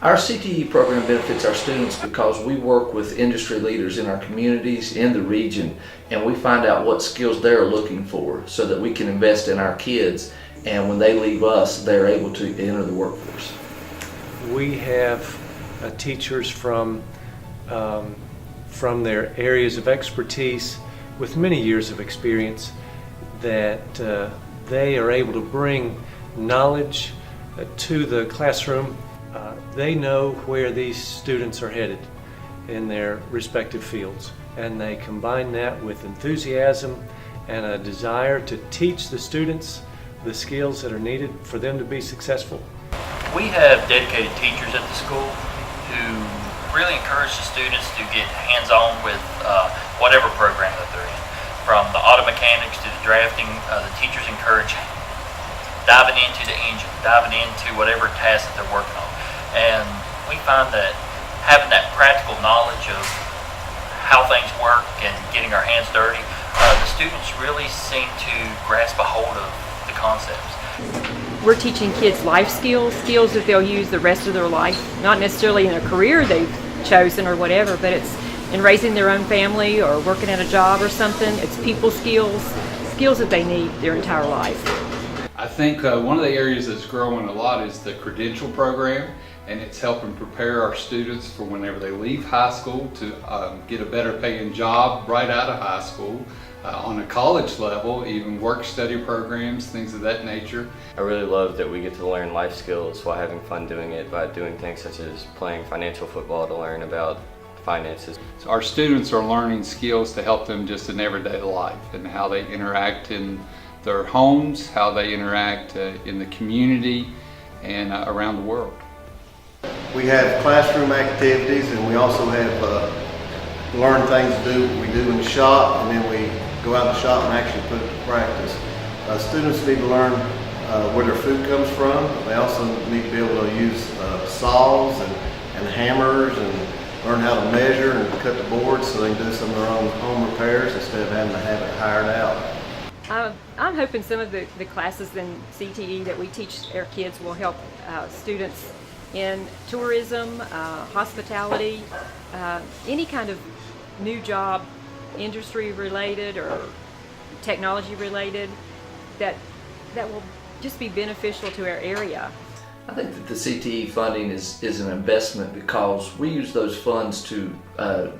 Our CTE program benefits our students because we work with industry leaders in our communities, in the region, and we find out what skills they're looking for so that we can invest in our kids, and when they leave us, they're able to enter the workforce. We have teachers from their areas of expertise with many years of experience that they are able to bring knowledge to the classroom. They know where these students are headed in their respective fields, and they combine that with enthusiasm and a desire to teach the students the skills that are needed for them to be successful. We have dedicated teachers at the school who really encourage the students to get hands-on with whatever program that they're in. From the auto mechanics to the drafting, the teachers encourage diving into the engine, diving into whatever task that they're working on. And we find that having that practical knowledge of how things work and getting our hands dirty, the students really seem to grasp a hold of the concepts. We're teaching kids life skills, skills that they'll use the rest of their life, not necessarily in a career they've chosen or whatever, but it's in raising their own family or working at a job or something. It's people skills, skills that they need their entire life. I think one of the areas that's growing a lot is the credential program, and it's helping prepare our students for whenever they leave high school to get a better paying job right out of high school. On a college level, even work-study programs, things of that nature. I really love that we get to learn life skills while having fun doing it by doing things such as playing financial football to learn about finances. So our students are learning skills to help them just in everyday life and how they interact in their homes, how they interact in the community and around the world. We have classroom activities, and we also have learn things to do what we do in the shop, and then we go out in the shop and actually put it to practice. Students need to learn where their food comes from. They also need to be able to use saws and hammers and learn how to measure and cut the boards so they can do some of their own home repairs instead of having to have it hired out. I'm hoping some of the classes in CTE that we teach our kids will help students in tourism, hospitality, any kind of new job, industry related or technology related, that will just be beneficial to our area. I think that the CTE funding is an investment because we use those funds to,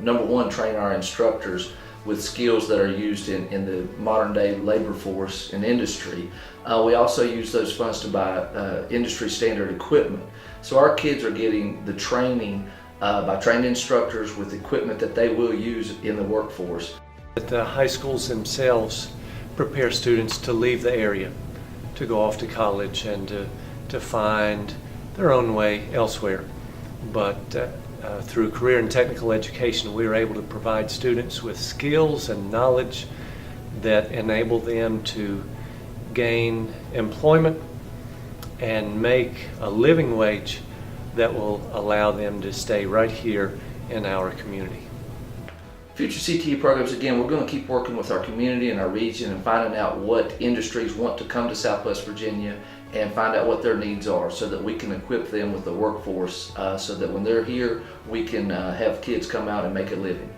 number one, train our instructors with skills that are used in the modern day labor force and industry. We also use those funds to buy industry standard equipment. So our kids are getting the training by trained instructors with equipment that they will use in the workforce. The high schools themselves prepare students to leave the area, to go off to college and to find their own way elsewhere. But through career and technical education, we are able to provide students with skills and knowledge that enable them to gain employment and make a living wage that will allow them to stay right here in our community. Future CTE programs, again, we're going to keep working with our community and our region and finding out what industries want to come to Southwest Virginia and find out what their needs are so that we can equip them with the workforce so that when they're here, we can have kids come out and make a living.